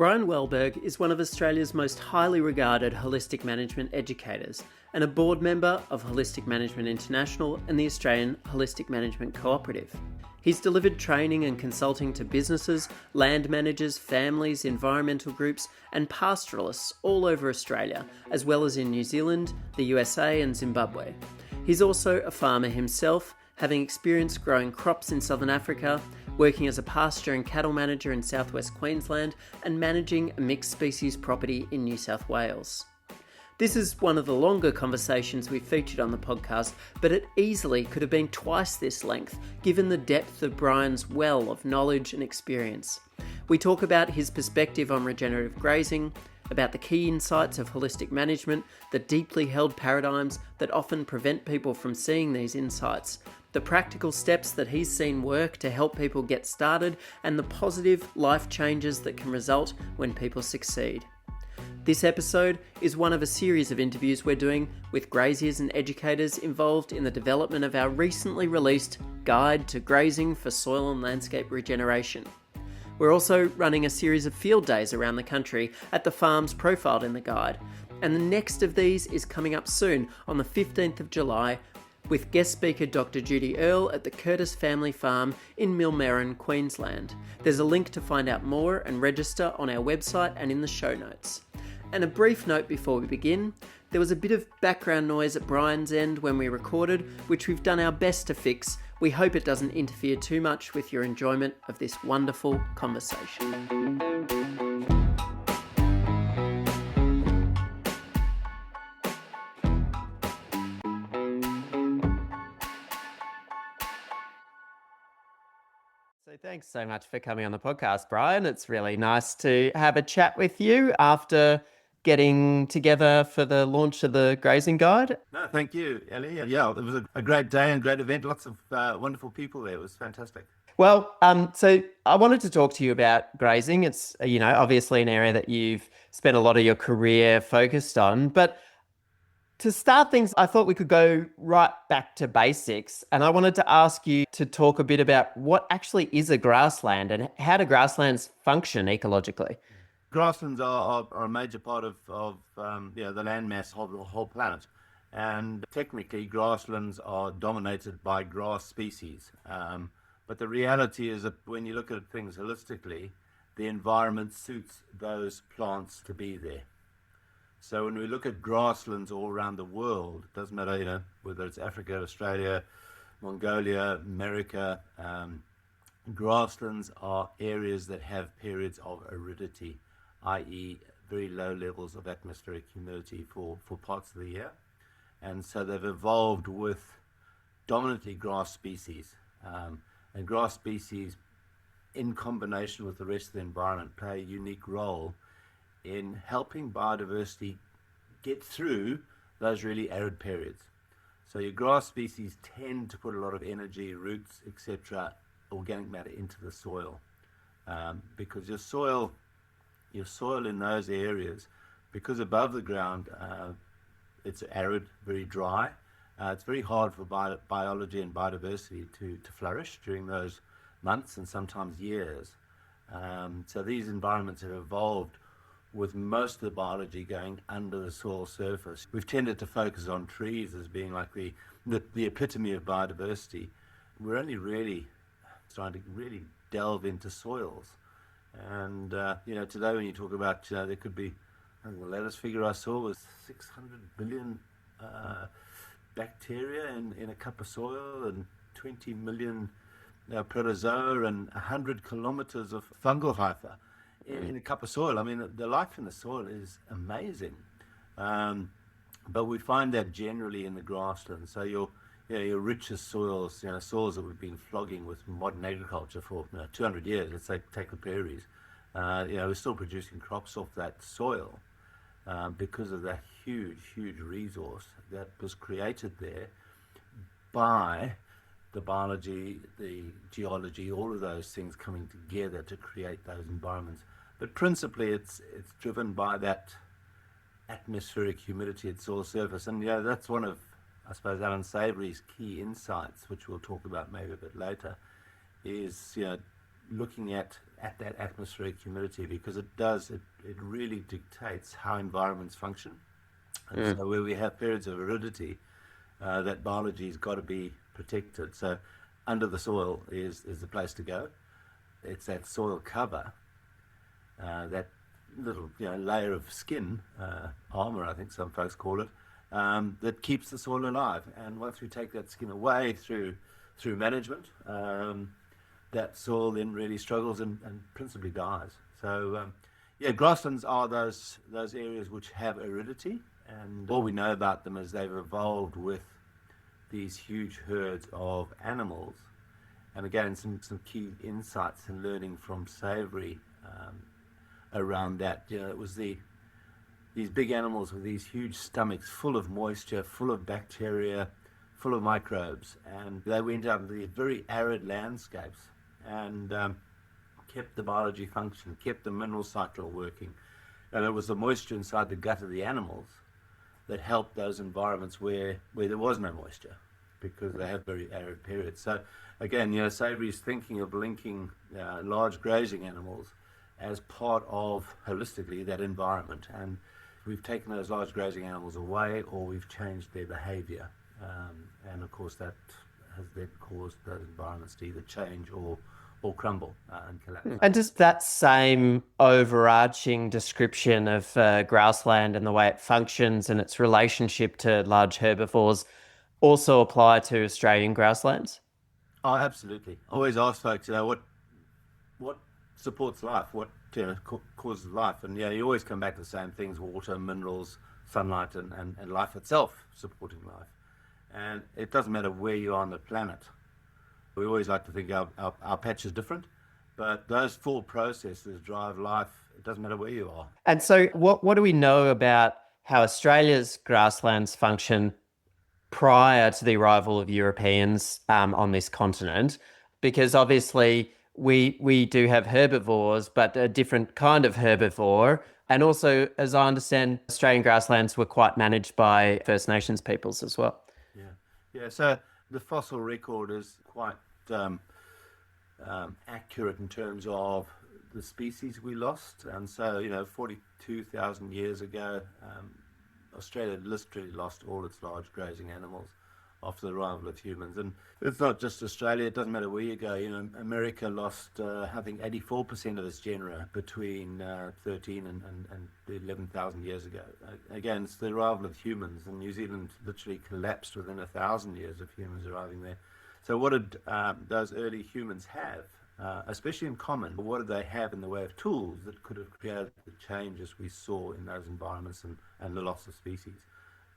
Brian Wehlburg is one of Australia's most highly regarded holistic management educators and a board member of Holistic Management International and the Australian Holistic Management Cooperative. He's delivered training and consulting to businesses, land managers, families, environmental groups and pastoralists all over Australia, as well as in New Zealand, the USA and Zimbabwe. He's also a farmer himself, having experience growing crops in Southern Africa, working as a pasture and cattle manager in South West Queensland, and managing a mixed species property in New South Wales. This is one of the longer conversations we've featured on the podcast, but it easily could have been twice this length, given the depth of Brian's well of knowledge and experience. We talk about his perspective on regenerative grazing, about the key insights of holistic management, the deeply held paradigms that often prevent people from seeing these insights, the practical steps that he's seen work to help people get started, and the positive life changes that can result when people succeed. This episode is one of a series of interviews we're doing with graziers and educators involved in the development of our recently released Guide to Grazing for Soil and Landscape Regeneration. We're also running a series of field days around the country at the farms profiled in the guide, and the next of these is coming up soon on the 15th of July with guest speaker Dr. Judy Earle at the Curtis Family Farm in Millmerran, Queensland. There's a link to find out more and register on our website and in the show notes. And a brief note before we begin, there was a bit of background noise at Brian's end when we recorded, which we've done our best to fix. We hope it doesn't interfere too much with your enjoyment of this wonderful conversation. So thanks so much for coming on the podcast, Brian. It's really nice to have a chat with you after getting together for the launch of the Grazing Guide. No, thank you, Ellie. Yeah, it was a great day and great event. Lots of wonderful people there. It was fantastic. Well, so I wanted to talk to you about grazing. It's, obviously an area that you've spent a lot of your career focused on, but to start things, I thought we could go right back to basics, and I wanted to ask you to talk a bit about what actually is a grassland and how do grasslands function ecologically? Grasslands are a major part of the land mass of the whole planet, and technically grasslands are dominated by grass species. But the reality is that when you look at things holistically, the environment suits those plants to be there. So when we look at grasslands all around the world, it doesn't matter, whether it's Africa, Australia, Mongolia, America, grasslands are areas that have periods of aridity, i.e. very low levels of atmospheric humidity for parts of the year. And so they've evolved with dominantly grass species. And grass species, in combination with the rest of the environment, play a unique role in helping biodiversity get through those really arid periods. So your grass species tend to put a lot of energy, roots, etc., organic matter into the soil, because your soil in those areas, because above the ground it's arid, very dry, it's very hard for biology and biodiversity to flourish during those months and sometimes years. So these environments have evolved with most of the biology going under the soil surface. We've tended to focus on trees as being like the epitome of biodiversity. We're only really starting to really delve into soils. And today when you talk about, there could be, the latest figure I saw was 600 billion bacteria in a cup of soil, and 20 million protozoa, and 100 kilometers of fungal hyphae in a cup of soil. I mean, the life in the soil is amazing. But we find that generally in the grasslands. So your richest soils, soils that we've been flogging with modern agriculture for 200 years, let's say take the prairies, we're still producing crops off that soil because of that huge resource that was created there by the biology, the geology, all of those things coming together to create those environments. But principally it's driven by that atmospheric humidity at soil surface. And that's one of, I suppose, Alan Savory's key insights, which we'll talk about maybe a bit later, is looking at that atmospheric humidity, because it really dictates how environments function. And so where we have periods of aridity, that biology's got to be protected. So under the soil is the place to go. It's that soil cover, that little layer of skin, armor, I think some folks call it, that keeps the soil alive. And once we take that skin away through management, that soil then really struggles and principally dies. So grasslands are those areas which have aridity, and all we know about them is they've evolved with these huge herds of animals. And again, some key insights and learning from Savory around that. It was these big animals with these huge stomachs full of moisture, full of bacteria, full of microbes, and they went out into these very arid landscapes and kept the biology function, kept the mineral cycle working. And it was the moisture inside the gut of the animals that helped those environments where there was no moisture, because they have very arid periods. So again, Savory's thinking of linking large grazing animals as part of, holistically, that environment. And we've taken those large grazing animals away, or we've changed their behavior. And of course that has then caused those environments to either change or crumble and collapse. And does that same overarching description of grassland and the way it functions and its relationship to large herbivores also apply to Australian grasslands? Oh, absolutely. I always ask folks, what supports life, what causes life, and you always come back to the same things: water, minerals, sunlight, and life itself supporting life. And it doesn't matter where you are on the planet. We always like to think our patch is different, but those four processes drive life. It doesn't matter where you are. And so what do we know about how Australia's grasslands function prior to the arrival of Europeans on this continent? Because obviously we do have herbivores, but a different kind of herbivore. And also, as I understand, Australian grasslands were quite managed by First Nations peoples as well. Yeah. So the fossil record is quite accurate in terms of the species we lost. And so, 42,000 years ago, Australia literally lost all its large grazing animals after the arrival of humans. And it's not just Australia, it doesn't matter where you go. America lost, I think, 84% of its genera between 13 and 11,000 years ago. Again, it's the arrival of humans, and New Zealand literally collapsed within 1,000 years of humans arriving there. So what did those early humans have, especially in common? What did they have in the way of tools that could have created the changes we saw in those environments and the loss of species?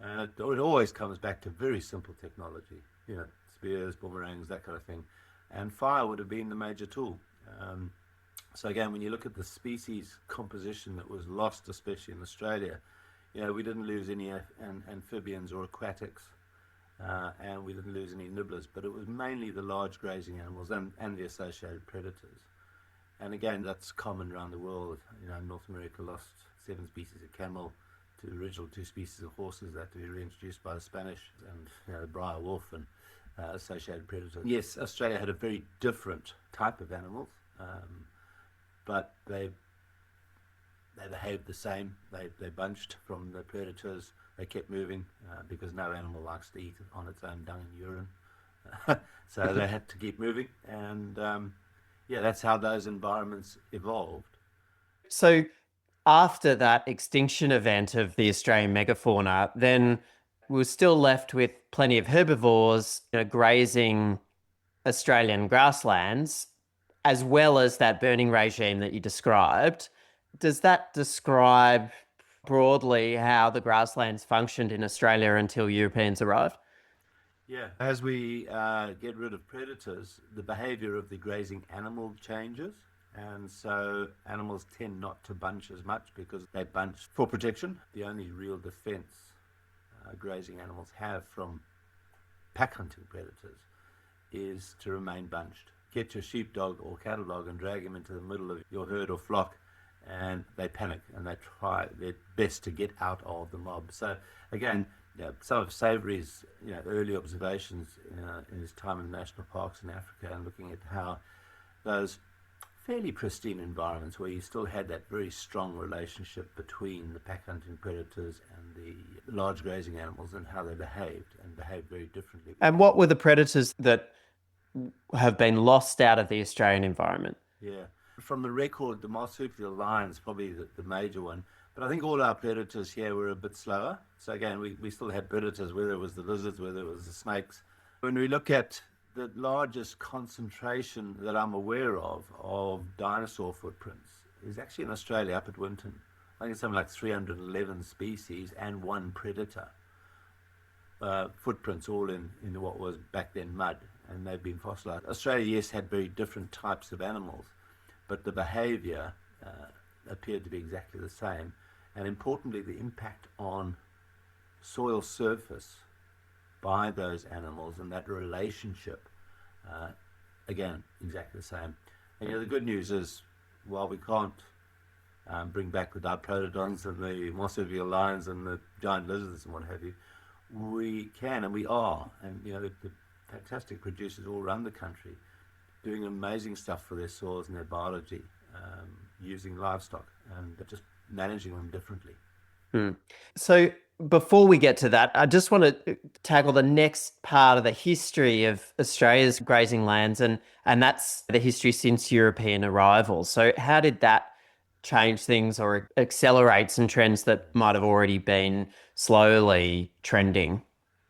And it always comes back to very simple technology, spears, boomerangs, that kind of thing. And fire would have been the major tool. So again, when you look at the species composition that was lost, especially in Australia, we didn't lose any amphibians or aquatics, and we didn't lose any nibblers, but it was mainly the large grazing animals and the associated predators. And again, that's common around the world. North America lost 7 species of camel, to the original 2 species of horses that had to be reintroduced by the Spanish, and the briar wolf and associated predators. Yes, Australia had a very different type of animals, but they behaved the same. They bunched from the predators. They kept moving because no animal likes to eat on its own dung and urine. So they had to keep moving, and that's how those environments evolved. So after that extinction event of the Australian megafauna, then we were still left with plenty of herbivores grazing Australian grasslands, as well as that burning regime that you described. Does that describe broadly how the grasslands functioned in Australia until Europeans arrived? Yeah, as we get rid of predators, the behavior of the grazing animal changes. And so animals tend not to bunch as much because they bunch for protection. The only real defense grazing animals have from pack hunting predators is to remain bunched. Get your sheepdog or cattle dog and drag him into the middle of your herd or flock, and they panic and they try their best to get out of the mob. So again, some of Savory's early observations in his time in national parks in Africa, and looking at how those fairly pristine environments where you still had that very strong relationship between the pack hunting predators and the large grazing animals and how they behaved, and behaved very differently. And what were the predators that have been lost out of the Australian environment? Yeah. From the record, the marsupial lion's probably the major one. But I think all our predators here were a bit slower. So again, we still had predators, whether it was the lizards, whether it was the snakes. When we look at the largest concentration that I'm aware of dinosaur footprints is actually in Australia, up at Winton. I think it's something like 311 species and one predator. Footprints all in what was back then mud, and they've been fossilized. Australia, yes, had very different types of animals, but the behavior appeared to be exactly the same. And importantly, the impact on soil surface by those animals and that relationship, again, exactly the same. And the good news is, while we can't bring back the diprotodons and the marsupial lions and the giant lizards and what have you, we can and we are. And the fantastic producers all around the country doing amazing stuff for their soils and their biology, using livestock and just managing them differently. So before we get to that, I just want to tackle the next part of the history of Australia's grazing lands, and that's the history since European arrival. So how did that change things or accelerate some trends that might have already been slowly trending?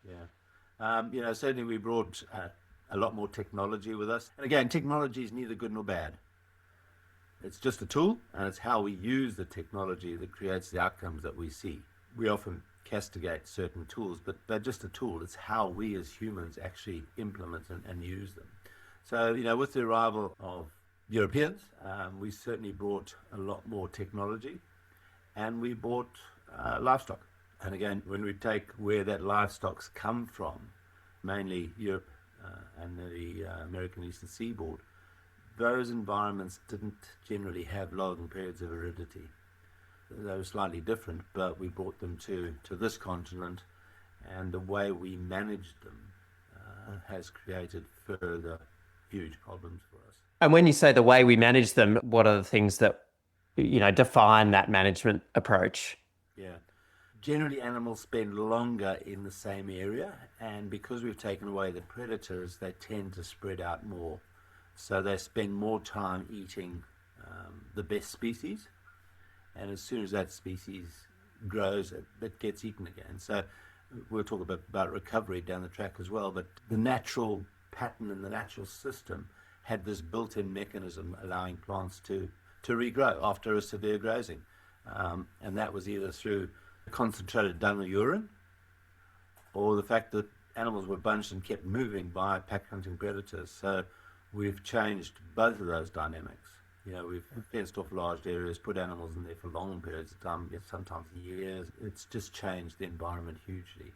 Yeah. Certainly we brought a lot more technology with us. And again, technology is neither good nor bad. It's just a tool, and it's how we use the technology that creates the outcomes that we see. We often castigate certain tools, but they're just a tool. It's how we as humans actually implement and use them. So, with the arrival of Europeans, we certainly brought a lot more technology, and we bought livestock. And again, when we take where that livestock's come from, mainly Europe and the American Eastern Seaboard, those environments didn't generally have long periods of aridity. They were slightly different, but we brought them to this continent, and the way we managed them has created further huge problems for us. And when you say the way we manage them, what are the things that, define that management approach? Yeah. Generally, animals spend longer in the same area, and because we've taken away the predators, they tend to spread out more. So they spend more time eating the best species, and as soon as that species grows, it gets eaten again. So we'll talk about recovery down the track as well, but the natural pattern and the natural system had this built-in mechanism allowing plants to regrow after a severe grazing. And that was either through concentrated dung or urine, or the fact that animals were bunched and kept moving by pack hunting predators. So we've changed both of those dynamics. We've fenced off large areas, put animals in there for long periods of time, sometimes years. It's just changed the environment hugely,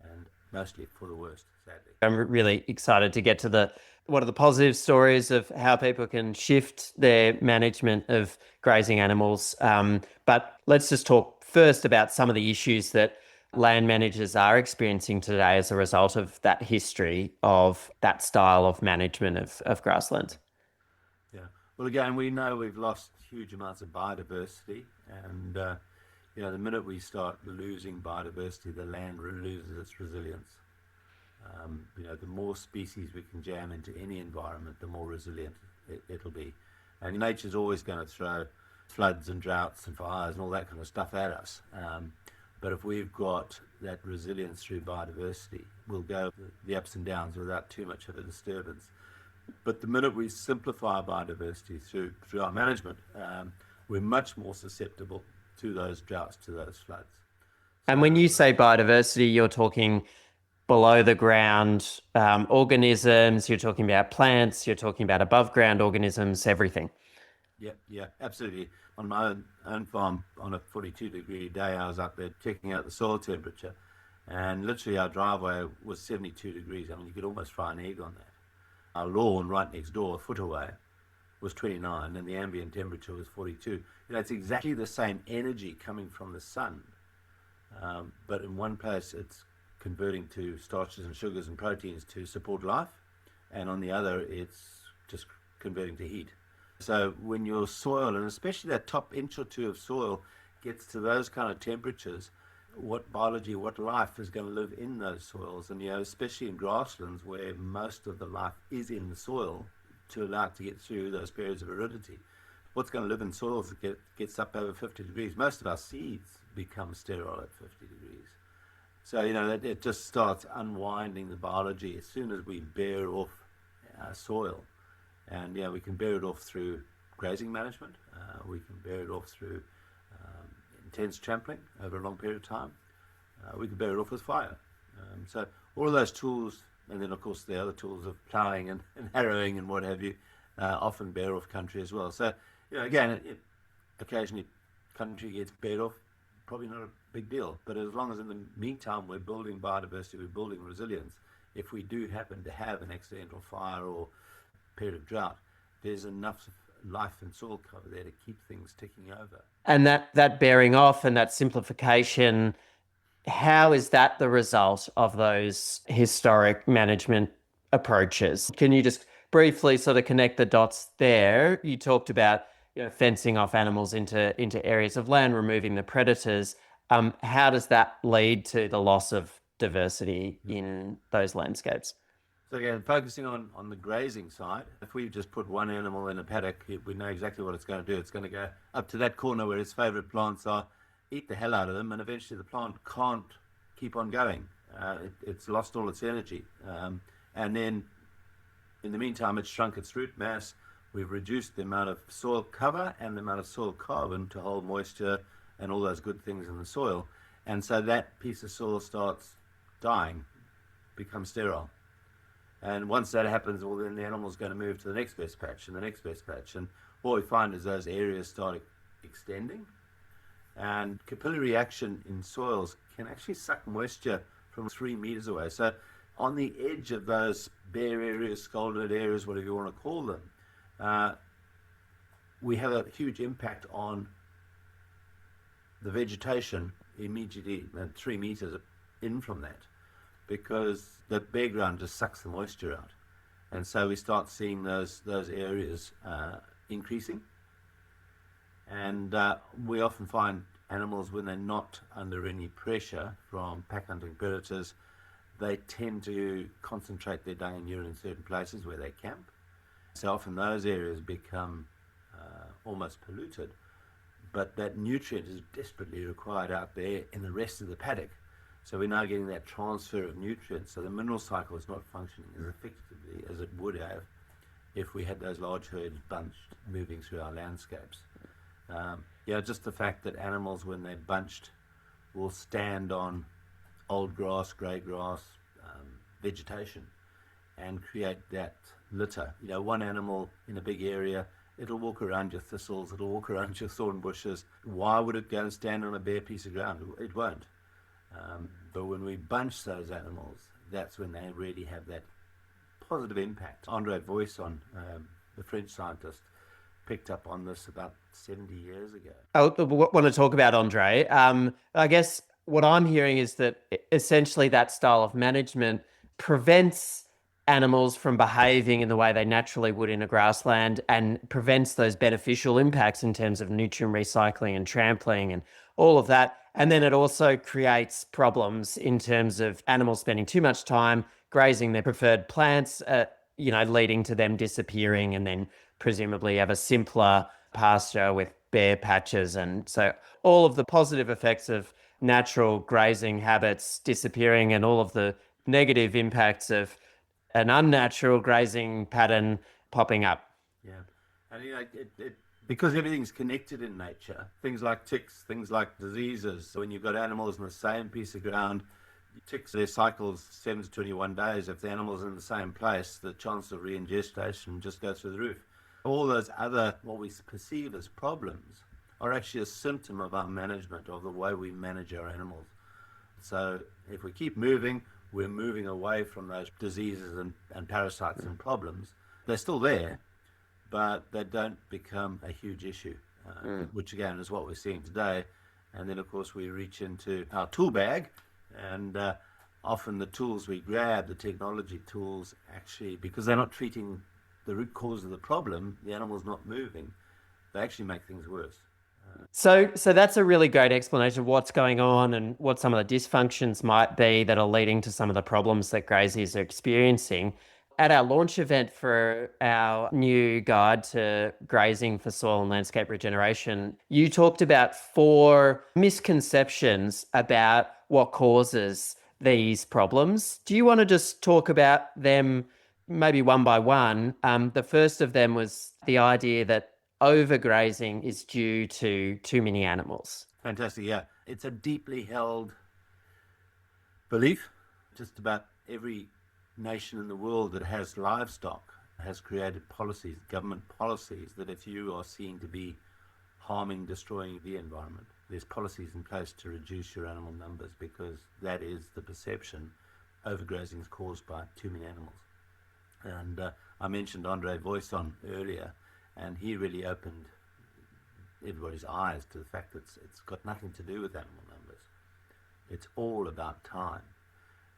and mostly for the worst, sadly. I'm really excited to get to what are the positive stories of how people can shift their management of grazing animals. But let's just talk first about some of the issues that land managers are experiencing today as a result of that history of that style of management of grasslands. Yeah. Well, again, we know we've lost huge amounts of biodiversity, and the minute we start losing biodiversity, the land loses its resilience. The more species we can jam into any environment, the more resilient it'll be. And nature's always going to throw floods and droughts and fires and all that kind of stuff at us. But if we've got that resilience through biodiversity, we'll go the ups and downs without too much of a disturbance. But the minute we simplify biodiversity through our management, we're much more susceptible to those droughts, to those floods. And when you say biodiversity, you're talking below the ground organisms, you're talking about plants, you're talking about above ground organisms, everything. Yeah, absolutely. On my own farm, on a 42-degree day, I was up there checking out the soil temperature, and literally our driveway was 72 degrees. I mean, you could almost fry an egg on that. Our lawn right next door, a foot away, was 29, and the ambient temperature was 42. It's exactly the same energy coming from the sun, but in one place it's converting to starches and sugars and proteins to support life, and on the other it's just converting to heat. So when your soil, and especially that top inch or two of soil, gets to those kind of temperatures, what biology, what life is going to live in those soils? And, especially in grasslands where most of the life is in the soil to allow it to get through those periods of aridity. What's going to live in soils that gets up over 50 degrees? Most of our seeds become sterile at 50 degrees. So, it just starts unwinding the biology as soon as we bear off our soil. And, we can bear it off through grazing management. We can bear it off through intense trampling over a long period of time. We can bear it off with fire. So all of those tools, and then, of course, the other tools of ploughing and harrowing and what have you, often bear off country as well. So, again, occasionally country gets bared off, probably not a big deal. But as long as in the meantime we're building biodiversity, we're building resilience, if we do happen to have an accidental fire or period of drought, there's enough life and soil cover there to keep things ticking over. And that bearing off and that simplification, how is that the result of those historic management approaches? Can you just briefly sort of connect the dots there? You talked about fencing off animals into areas of land, removing the predators. How does that lead to the loss of diversity in those landscapes? So again, focusing on the grazing side, if we just put one animal in a paddock, we know exactly what it's going to do. It's going to go up to that corner where its favorite plants are, eat the hell out of them, and eventually the plant can't keep on going. It's lost all its energy. And then in the meantime, it's shrunk its root mass. We've reduced the amount of soil cover and the amount of soil carbon to hold moisture and all those good things in the soil. And so that piece of soil starts dying, becomes sterile. And once that happens, well, then the animal's going to move to the next best patch and the next best patch. And what we find is those areas start extending. And capillary action in soils can actually suck moisture from 3 meters away. So on the edge of those bare areas, scalded areas, whatever you want to call them, we have a huge impact on the vegetation immediately 3 meters in from that, because the bare ground just sucks the moisture out. And so we start seeing those areas increasing. And we often find animals, when they're not under any pressure from pack hunting predators, they tend to concentrate their dung and urine in certain places where they camp. So often those areas become almost polluted, but that nutrient is desperately required out there in the rest of the paddock. So we're now getting that transfer of nutrients. So the mineral cycle is not functioning as effectively as it would have if we had those large herds bunched moving through our landscapes. Just the fact that animals, when they're bunched, will stand on old grass, grey grass, vegetation, and create that litter. One animal in a big area, it'll walk around your thistles, it'll walk around your thorn bushes. Why would it go and stand on a bare piece of ground? It won't. But when we bunch those animals, that's when they really have that positive impact. Andre Voisin, the French scientist, picked up on this about 70 years ago. I want to talk about Andre. I guess what I'm hearing is that essentially that style of management prevents animals from behaving in the way they naturally would in a grassland and prevents those beneficial impacts in terms of nutrient recycling and trampling and all of that. And then it also creates problems in terms of animals spending too much time grazing their preferred plants, leading to them disappearing, and then presumably have a simpler pasture with bare patches. And so all of the positive effects of natural grazing habits disappearing and all of the negative impacts of an unnatural grazing pattern popping up. Yeah. And because everything's connected in nature, things like ticks, things like diseases, when you've got animals in the same piece of ground, ticks, their cycles 7 to 21 days. If the animal's in the same place, the chance of reingestation just goes through the roof. All those other, what we perceive as problems, are actually a symptom of our management, of the way we manage our animals. So if we keep moving, we're moving away from those diseases and parasites and problems. They're still there, but they don't become a huge issue, which again is what we're seeing today. And then, of course, we reach into our tool bag, and often the tools we grab, the technology tools, actually, because they're not treating the root cause of the problem, the animal's not moving, they actually make things worse. So that's a really great explanation of what's going on and what some of the dysfunctions might be that are leading to some of the problems that graziers are experiencing. At our launch event for our new guide to grazing for soil and landscape regeneration, you talked about 4 misconceptions about what causes these problems. Do you want to just talk about them maybe one by one? The first of them was the idea that overgrazing is due to too many animals. Fantastic, yeah. It's a deeply held belief. Just about every nation in the world that has livestock has created policies, government policies, that if you are seen to be harming, destroying the environment, there's policies in place to reduce your animal numbers, because that is the perception. Overgrazing is caused by too many animals. And I mentioned Andre Voisin earlier, and he really opened everybody's eyes to the fact that it's got nothing to do with animal numbers. It's all about time.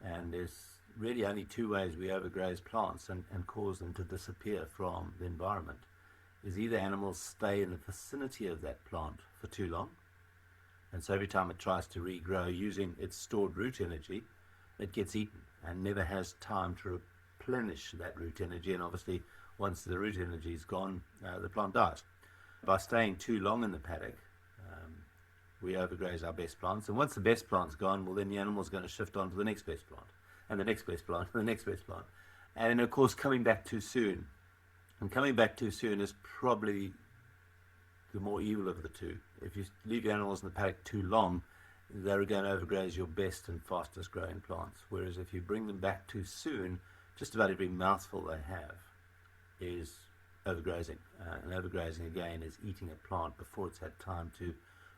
And there's really only 2 ways we overgraze plants and cause them to disappear from the environment. Is either animals stay in the vicinity of that plant for too long, and so every time it tries to regrow using its stored root energy, it gets eaten and never has time to replenish that root energy, and obviously once the root energy is gone, the plant dies. By staying too long in the paddock, we overgraze our best plants, and once the best plant's gone, well, then the animal's going to shift on to the next best plant, and the next best plant, and the next best plant. And of course, coming back too soon. And coming back too soon is probably the more evil of the two. If you leave your animals in the paddock too long, they're going to overgraze your best and fastest growing plants. Whereas if you bring them back too soon, just about every mouthful they have is overgrazing. And overgrazing, again, is eating a plant before it's had time to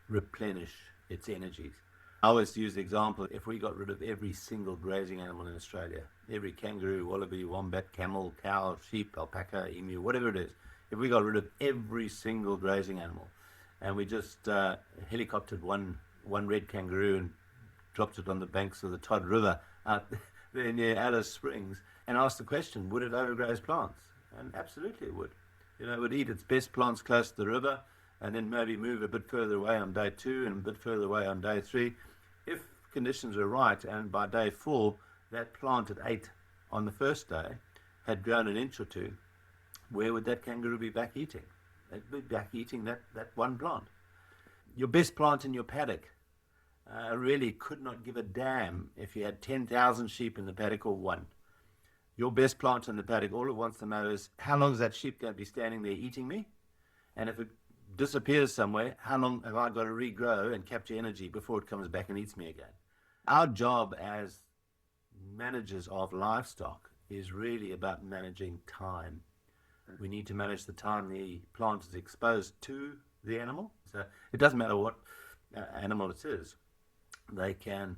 replenish its energies. I always use the example, if we got rid of every single grazing animal in Australia, every kangaroo, wallaby, wombat, camel, cow, sheep, alpaca, emu, whatever it is, if we got rid of every single grazing animal, and we just helicoptered one red kangaroo and dropped it on the banks of the Todd River out there near Alice Springs, and asked the question, would it overgraze plants? And absolutely it would. You know, it would eat its best plants close to the river, and then maybe move a bit further away on day 2 and a bit further away on day 3. If conditions are right, and by day 4, that plant it ate on the first day had grown an inch or 2, where would that kangaroo be back eating? It'd be back eating that one plant. Your best plant in your paddock really could not give a damn if you had 10,000 sheep in the paddock or 1. Your best plant in the paddock, all it wants to know is, how long is that sheep going to be standing there eating me? And if it disappears somewhere, how long have I got to regrow and capture energy before it comes back and eats me again? Our job as managers of livestock is really about managing time. We need to manage the time the plant is exposed to the animal. So it doesn't matter what animal it is, they can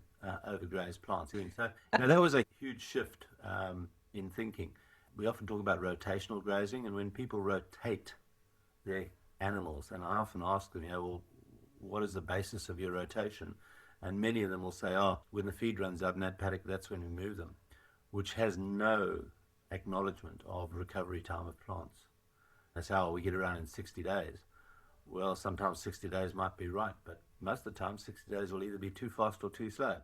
overgraze plants. So that was a huge shift in thinking. We often talk about rotational grazing, and when people rotate their animals, and I often ask them, well, what is the basis of your rotation? And many of them will say, when the feed runs out in that paddock, that's when we move them, which has no acknowledgement of recovery time of plants. That's how we get around in 60 days. Well, sometimes 60 days might be right, but most of the time 60 days will either be too fast or too slow.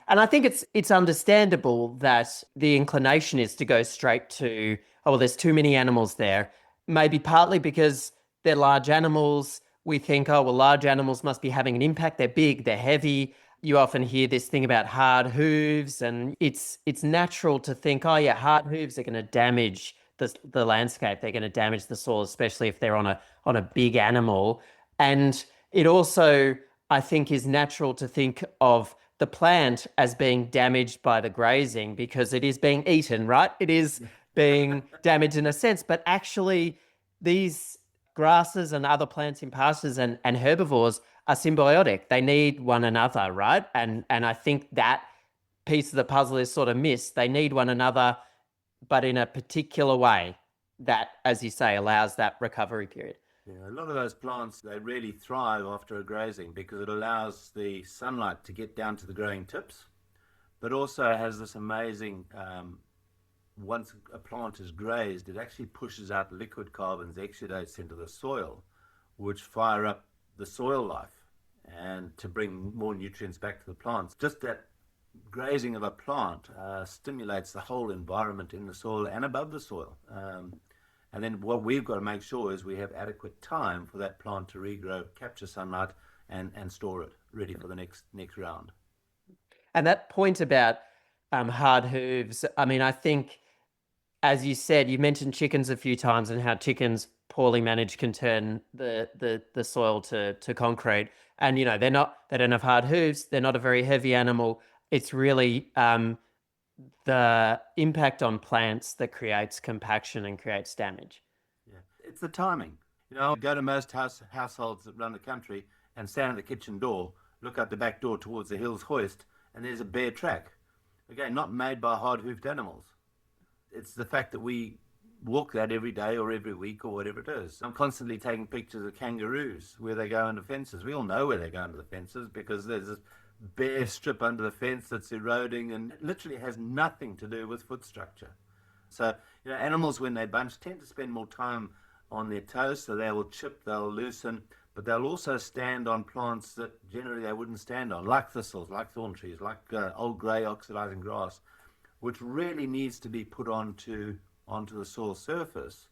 And I think it's understandable that the inclination is to go straight to, there's too many animals there. Maybe partly because they're large animals. We think, large animals must be having an impact. They're big, they're heavy. You often hear this thing about hard hooves, and it's natural to think, hard hooves are going to damage the landscape. They're going to damage the soil, especially if they're on a big animal. And it also, I think, is natural to think of the plant as being damaged by the grazing because it is being eaten, right? It is being damaged in a sense, but actually these grasses and other plants in pastures and herbivores are symbiotic. They need one another, right? And I think that piece of the puzzle is sort of missed. They need one another, but in a particular way that, as you say, allows that recovery period. Yeah, a lot of those plants, they really thrive after a grazing because it allows the sunlight to get down to the growing tips, but also has this amazing once a plant is grazed, it actually pushes out liquid carbons, exudates into the soil, which fire up the soil life and to bring more nutrients back to the plants. Just that grazing of a plant stimulates the whole environment in the soil and above the soil. And then what we've got to make sure is we have adequate time for that plant to regrow, capture sunlight, and store it ready for the next round. And that point about hard hooves, I mean, I think, as you said, you mentioned chickens a few times and how chickens poorly managed can turn the soil to concrete. And, you know, they don't have hard hooves. They're not a very heavy animal. It's really the impact on plants that creates compaction and creates damage. Yeah, it's the timing. You know, go to most households around the country and stand at the kitchen door, look out the back door towards the Hills Hoist, and there's a bare track. Again, not made by hard-hoofed animals. It's the fact that we walk that every day or every week or whatever it is. I'm constantly taking pictures of kangaroos where they go under fences. We all know where they go under the fences because there's this bare strip under the fence that's eroding and it literally has nothing to do with foot structure. So, you know, animals when they bunch tend to spend more time on their toes, so they will chip, they'll loosen, but they'll also stand on plants that generally they wouldn't stand on, like thistles, like thorn trees, like old grey oxidizing grass, which really needs to be put onto the soil surface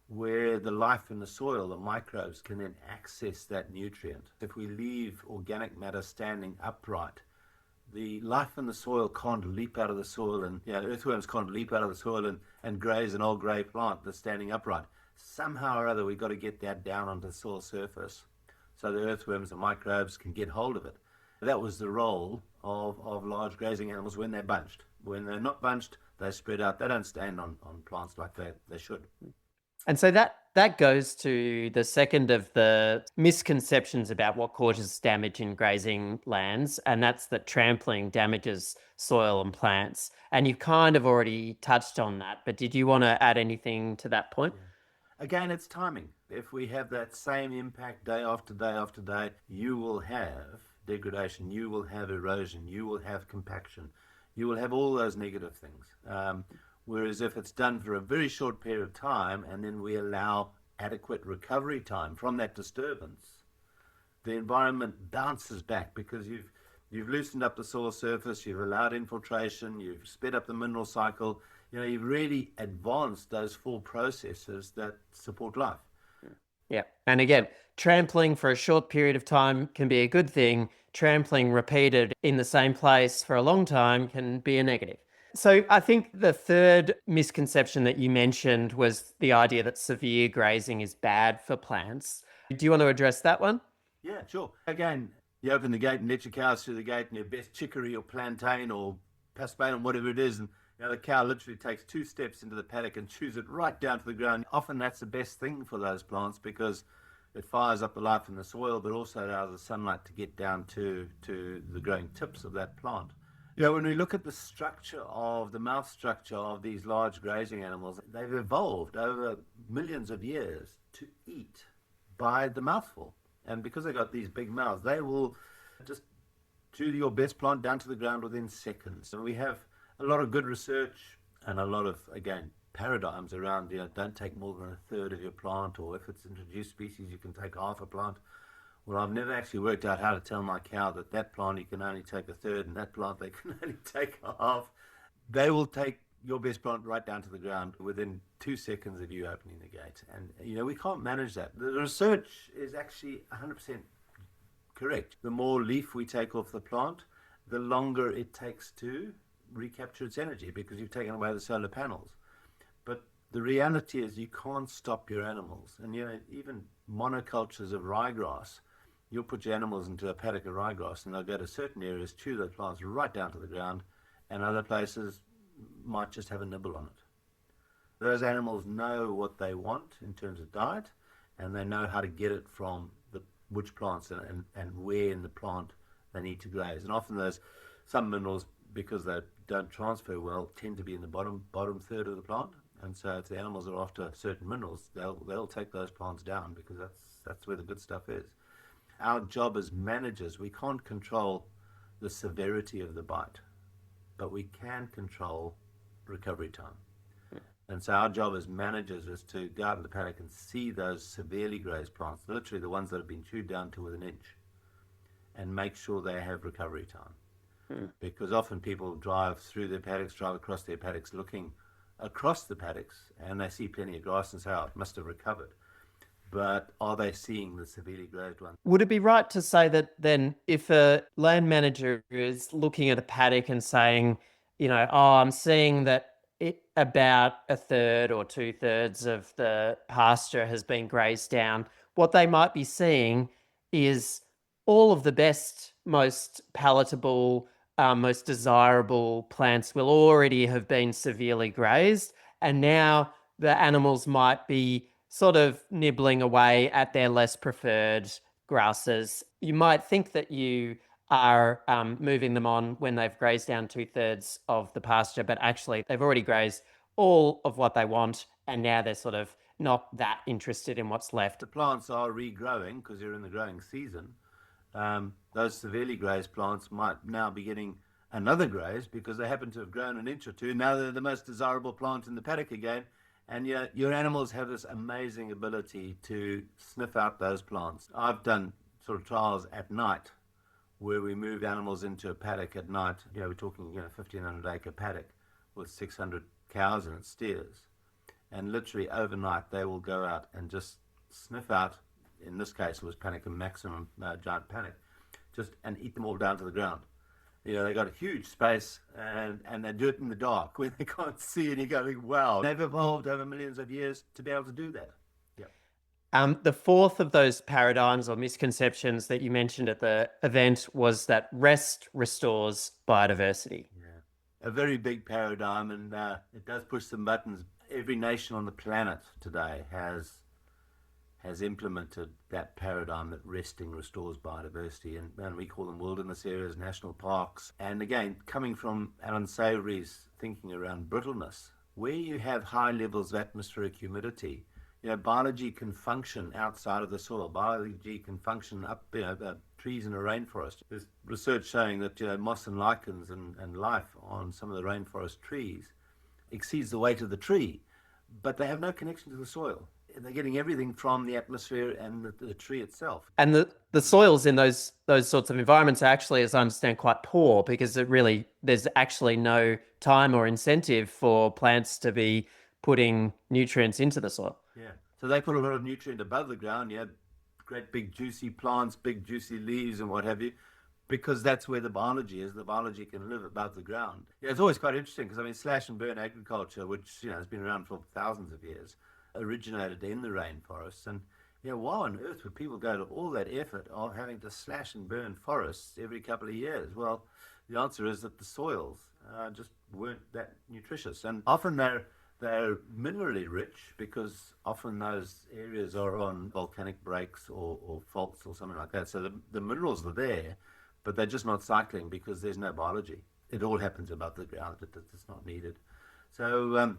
where the life in the soil, the microbes, can then access that nutrient. If we leave organic matter standing upright, the life in the soil can't leap out of the soil, and earthworms can't leap out of the soil and graze an old grey plant that's standing upright. Somehow or other, we've got to get that down onto the soil surface so the earthworms and microbes can get hold of it. That was the role of large grazing animals when they're bunched. When they're not bunched, they spread out. They don't stand on plants like they should. And so that goes to the second of the misconceptions about what causes damage in grazing lands, and that's that trampling damages soil and plants. And you've kind of already touched on that, but did you want to add anything to that point? Yeah. Again, it's timing. If we have that same impact day after day after day, you will have degradation, you will have erosion, you will have compaction, you will have all those negative things. Whereas if it's done for a very short period of time and then we allow adequate recovery time from that disturbance, the environment bounces back because you've loosened up the soil surface, you've allowed infiltration, you've sped up the mineral cycle, you've really advanced those 4 processes that support life. Yeah. And again, trampling for a short period of time can be a good thing. Trampling repeated in the same place for a long time can be a negative. So I think the third misconception that you mentioned was the idea that severe grazing is bad for plants. Do you want to address that one? Yeah, sure. Again, you open the gate and let your cows through the gate and your best chicory or plantain or paspalum, whatever it is, and the cow literally takes 2 steps into the paddock and chews it right down to the ground. Often that's the best thing for those plants because it fires up the life in the soil, but also allows the sunlight to get down to the growing tips of that plant. When we look at the structure of the mouth structure of these large grazing animals, they've evolved over millions of years to eat by the mouthful. And because they've got these big mouths, they will just chew your best plant down to the ground within seconds. And we have a lot of good research and a lot of, again, paradigms around, don't take more than a third of your plant, or if it's introduced species, you can take half a plant. Well, I've never actually worked out how to tell my cow that plant you can only take a third and that plant they can only take a half. They will take your best plant right down to the ground within 2 seconds of you opening the gate. And, we can't manage that. The research is actually 100% correct. The more leaf we take off the plant, the longer it takes to recapture its energy because you've taken away the solar panels. But the reality is you can't stop your animals. And, even monocultures of ryegrass, you'll put your animals into a paddock of ryegrass and they'll go to certain areas, chew the plants right down to the ground, and other places might just have a nibble on it. Those animals know what they want in terms of diet, and they know how to get it from which plants and where in the plant they need to graze. And often some minerals, because they don't transfer well, tend to be in the bottom third of the plant. And so if the animals are after certain minerals, they'll take those plants down because that's where the good stuff is. Our job as managers, we can't control the severity of the bite, but we can control recovery time. And so our job as managers is to go out in the paddock and see those severely grazed plants, literally the ones that have been chewed down to within an inch, and make sure they have recovery time. Because often people drive through their paddocks, drive across their paddocks, looking across the paddocks, and they see plenty of grass and say, oh, it must have recovered. But are they seeing the severely grazed ones? Would it be right to say that then if a land manager is looking at a paddock and saying, oh, I'm seeing that about a third or 2/3 of the pasture has been grazed down, what they might be seeing is all of the best, most palatable, most desirable plants will already have been severely grazed, and now the animals might be sort of nibbling away at their less preferred grasses. You might think that you are moving them on when they've grazed down 2/3 of the pasture, but actually they've already grazed all of what they want, and now they're sort of not that interested in what's left. The plants are regrowing because they're in the growing season. Those severely grazed plants might now be getting another graze because they happen to have grown an inch or two. Now they're the most desirable plant in the paddock again. And your animals have this amazing ability to sniff out those plants. I've done sort of trials at night where we move animals into a paddock at night. We're talking 1,500 acre paddock with 600 cows and steers. And literally overnight they will go out and just sniff out, in this case it was Panicum maximum, giant panic, and eat them all down to the ground. They got a huge space and they do it in the dark when they can't see, and you're going, wow, they've evolved over millions of years to be able to do that. The fourth of those paradigms or misconceptions that you mentioned at the event was that rest restores biodiversity. Yeah, a very big paradigm, and it does push some buttons. Every nation on the planet today has implemented that paradigm that resting restores biodiversity, and we call them wilderness areas, national parks. And again, coming from Alan Savory's thinking around brittleness, where you have high levels of atmospheric humidity, biology can function outside of the soil. Biology can function up, trees in a rainforest. There's research showing that moss and lichens and life on some of the rainforest trees exceeds the weight of the tree, but they have no connection to the soil. They're getting everything from the atmosphere and the tree itself. And the soils in those sorts of environments are actually, as I understand, quite poor, because there's actually no time or incentive for plants to be putting nutrients into the soil. Yeah. So they put a lot of nutrient above the ground. Great big juicy plants, big juicy leaves and what have you, because that's where the biology is. The biology can live above the ground. It's always quite interesting because, slash and burn agriculture, which has been around for thousands of years, originated in the rainforests. And why on earth would people go to all that effort of having to slash and burn forests every couple of years? Well, the answer is that the soils just weren't that nutritious, and often they're minerally rich because often those areas are on volcanic breaks or faults or something like that. So the minerals are there, but they're just not cycling because there's no biology. It all happens above the ground. It's not needed. So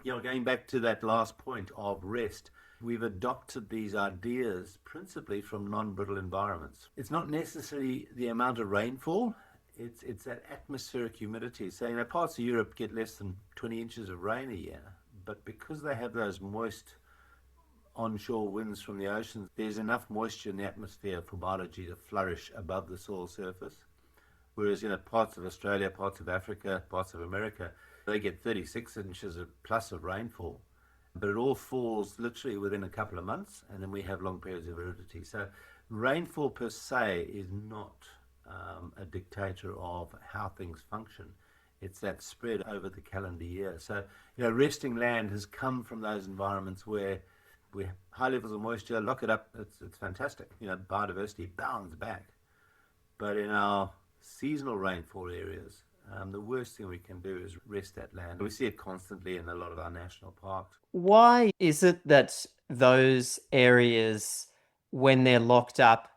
going back to that last point of rest, we've adopted these ideas principally from non-brittle environments. It's not necessarily the amount of rainfall, it's that atmospheric humidity. So, parts of Europe get less than 20 inches of rain a year, but because they have those moist onshore winds from the oceans, there's enough moisture in the atmosphere for biology to flourish above the soil surface. Whereas, parts of Australia, parts of Africa, parts of America, they get 36 inches plus of rainfall, but it all falls literally within a couple of months, and then we have long periods of aridity. So rainfall per se is not a dictator of how things function. It's that spread over the calendar year. So, resting land has come from those environments where we have high levels of moisture. Look it up, it's fantastic. Biodiversity bounds back. But in our seasonal rainfall areas, the worst thing we can do is rest that land. We see it constantly in a lot of our national parks. Why is it that those areas, when they're locked up,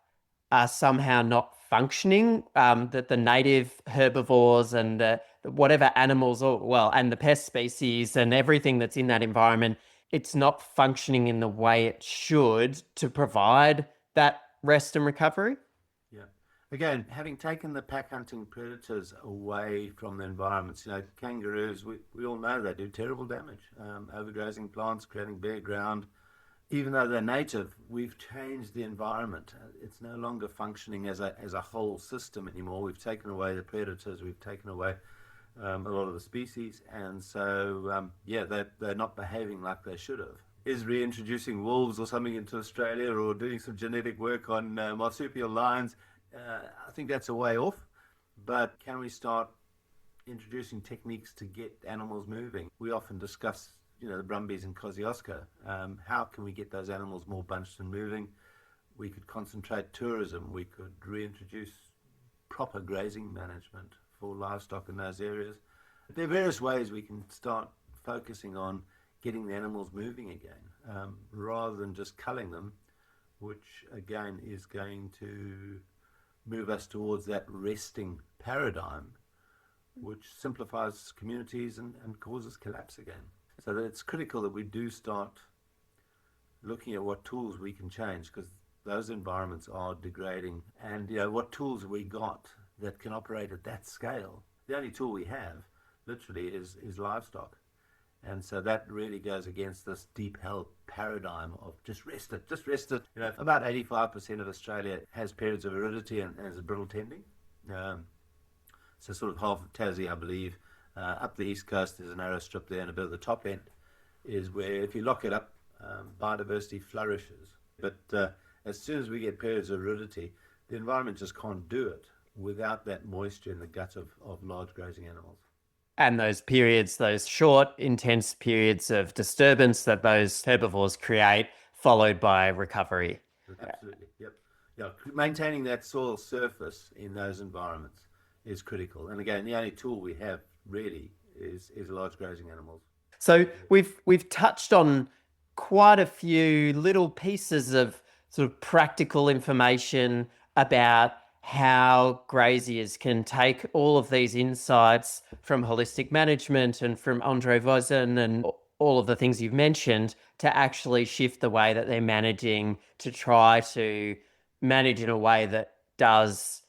are somehow not functioning? That the native herbivores and whatever animals, and the pest species and everything that's in that environment, it's not functioning in the way it should to provide that rest and recovery? Yeah. Again, having taken the pack hunting predators away from the environments, kangaroos, we all know they do terrible damage, overgrazing plants, creating bare ground. Even though they're native, we've changed the environment. It's no longer functioning as a whole system anymore. We've taken away the predators, we've taken away a lot of the species, and so, they're not behaving like they should have. Is reintroducing wolves or something into Australia or doing some genetic work on marsupial lions, I think that's a way off, but can we start introducing techniques to get animals moving? We often discuss, the brumbies in Kosciuszko. How can we get those animals more bunched and moving? We could concentrate tourism. We could reintroduce proper grazing management for livestock in those areas. There are various ways we can start focusing on getting the animals moving again, rather than just culling them, which again is going to move us towards that resting paradigm, which simplifies communities and causes collapse again. So that it's critical that we do start looking at what tools we can change, because those environments are degrading. And what tools have we got that can operate at that scale? The only tool we have, literally, is livestock. And so that really goes against this deep-held paradigm of just rest it, just rest it. About 85% of Australia has periods of aridity and has a brittle tending. So sort of half of Tassie, I believe. Up the east coast, there's a narrow strip there, and a bit of the top end is where, if you lock it up, biodiversity flourishes. But as soon as we get periods of aridity, the environment just can't do it without that moisture in the gut of large grazing animals. And those periods, those short, intense periods of disturbance that those herbivores create, followed by recovery. Absolutely, yep. Yeah, maintaining that soil surface in those environments is critical. And again, the only tool we have really is large grazing animals. So we've touched on quite a few little pieces of sort of practical information about how graziers can take all of these insights from holistic management and from Andre Voisin and all of the things you've mentioned to actually shift the way that they're managing, to try to manage in a way that does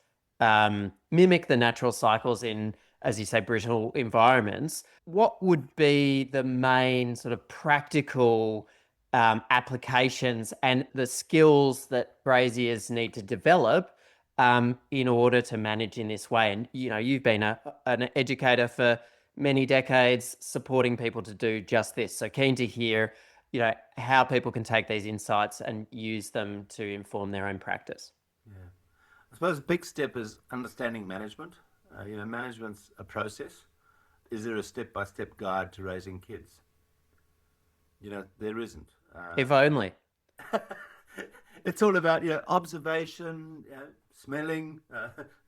mimic the natural cycles in, as you say, brittle environments. What would be the main sort of practical applications and the skills that graziers need to develop in order to manage in this way? And, you've been an educator for many decades, supporting people to do just this. So keen to hear, how people can take these insights and use them to inform their own practice. Yeah. I suppose a big step is understanding management. Management's a process. Is there a step-by-step guide to raising kids? There isn't. If only. It's all about observation, smelling,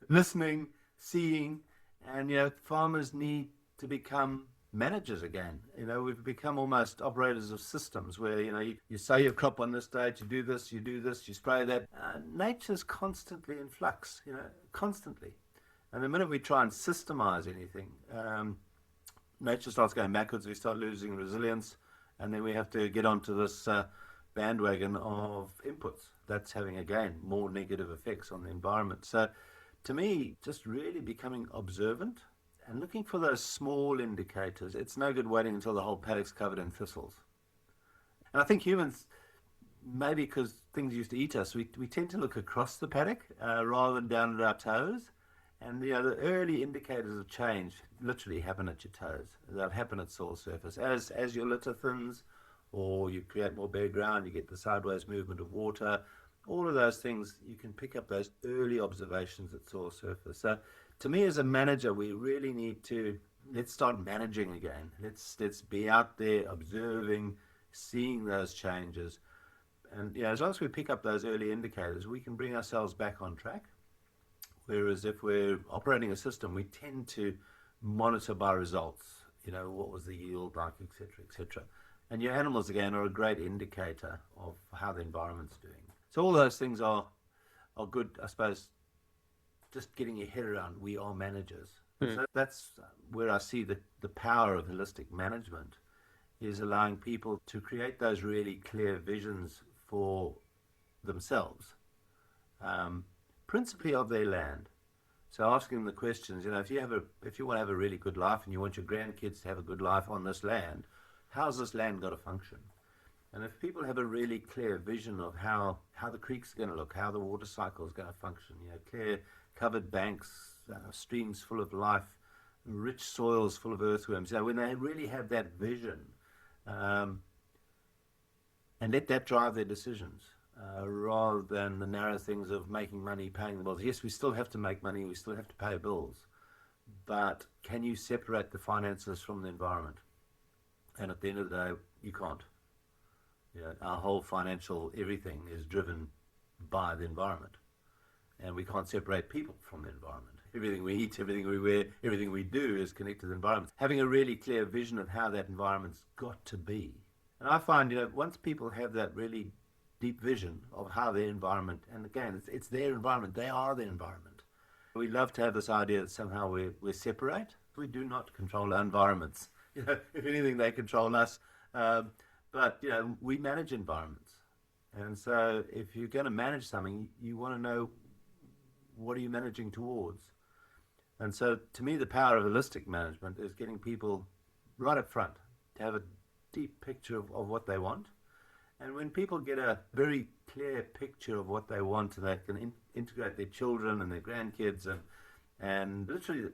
listening, seeing, and farmers need to become managers again. We've become almost operators of systems where you sow your crop on this date, you do this, you spray that. Nature's constantly in flux, constantly. And the minute we try and systemize anything, nature starts going backwards, we start losing resilience, and then we have to get onto this bandwagon of inputs. That's having, again, more negative effects on the environment. So to me, just really becoming observant and looking for those small indicators. It's no good waiting until the whole paddock's covered in thistles. And I think humans, maybe because things used to eat us, we tend to look across the paddock rather than down at our toes. And the early indicators of change literally happen at your toes. They'll happen at soil surface. As your litter thins, or you create more bare ground, you get the sideways movement of water. All of those things, you can pick up those early observations at soil surface. So to me as a manager, we really need to, let's start managing again. Let's be out there observing, seeing those changes. And as long as we pick up those early indicators, we can bring ourselves back on track. Whereas if we're operating a system, we tend to monitor by results. What was the yield like, etc., etc. And your animals, again, are a great indicator of how the environment's doing. So all those things are good, I suppose, just getting your head around, we are managers. So that's where I see the power of holistic management, is allowing people to create those really clear visions for themselves. principally of their land. So asking them the questions, if you want to have a really good life and you want your grandkids to have a good life on this land, how's this land got to function? And if people have a really clear vision of how the creek's going to look, how the water cycle is going to function, clear covered banks, streams full of life, rich soils full of earthworms, when they really have that vision, and let that drive their decisions, rather than the narrow things of making money, paying the bills. Yes, we still have to make money, we still have to pay bills, but can you separate the finances from the environment? And at the end of the day, you can't. Our whole financial everything is driven by the environment, and we can't separate people from the environment. Everything we eat, everything we wear, everything we do is connected to the environment. Having a really clear vision of how that environment's got to be. And I find, once people have that really deep vision of how their environment, and again, it's their environment, they are the environment. We love to have this idea that somehow we're separate. We do not control our environments. If anything, they control us. But we manage environments. And so if you're going to manage something, you want to know, what are you managing towards? And so to me, the power of holistic management is getting people right up front to have a deep picture of what they want. And when people get a very clear picture of what they want, and they can integrate their children and their grandkids, and literally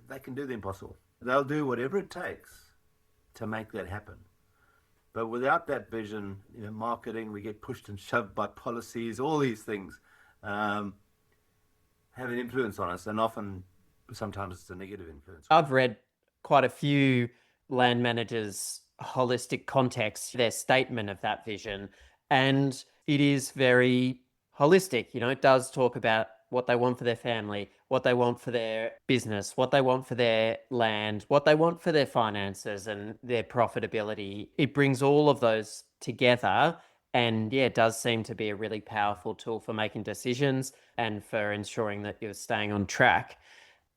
they can do the impossible. They'll do whatever it takes to make that happen. But without that vision, marketing, we get pushed and shoved by policies, all these things have an influence on us, and sometimes it's a negative influence. I've read quite a few land managers' holistic context, their statement of that vision, and it is very holistic. It does talk about what they want for their family, what they want for their business, what they want for their land, what they want for their finances and their profitability. It brings all of those together, and it does seem to be a really powerful tool for making decisions and for ensuring that you're staying on track.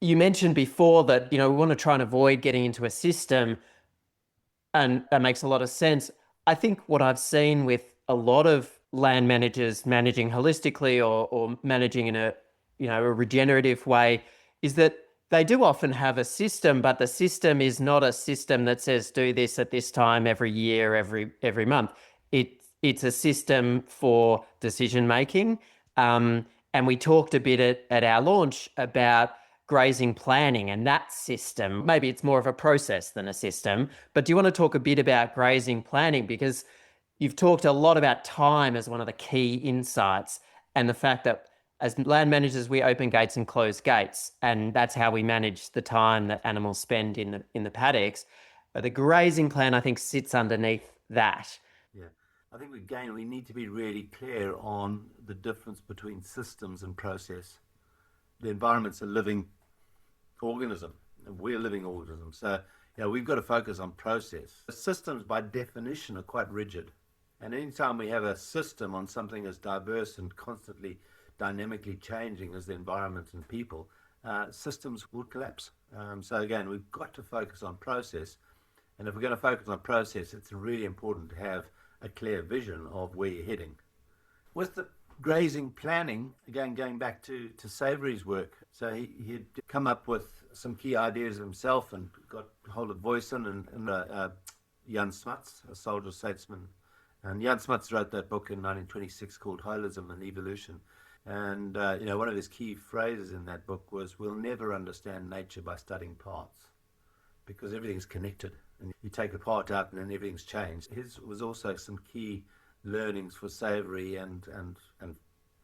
You mentioned before that, we want to try and avoid getting into a system, and that makes a lot of sense. I think what I've seen with a lot of land managers managing holistically or managing in a regenerative way is that they do often have a system, but the system is not a system that says do this at this time every year, every month. It's a system for decision making. And we talked a bit at our launch about grazing planning and that system. Maybe it's more of a process than a system, but do you want to talk a bit about grazing planning? Because you've talked a lot about time as one of the key insights, and the fact that as land managers, we open gates and close gates, and that's how we manage the time that animals spend in the paddocks. But the grazing plan, I think, sits underneath that. Yeah, I think we need to be really clear on the difference between systems and process. The environment's a living organism, and we're living organisms. So we've got to focus on process. Systems, by definition, are quite rigid. And anytime we have a system on something as diverse and constantly dynamically changing as the environment and people, systems would collapse. So again, we've got to focus on process. And if we're going to focus on process, it's really important to have a clear vision of where you're heading. With the grazing planning, again, going back to Savory's work, so he'd come up with some key ideas himself and got hold of Voisin and Jan Smuts, a soldier statesman. And Jan Smuts wrote that book in 1926 called Holism and Evolution. And, one of his key phrases in that book was, we'll never understand nature by studying parts, because everything's connected. And you take a part out and then everything's changed. His was also some key learnings for Savory and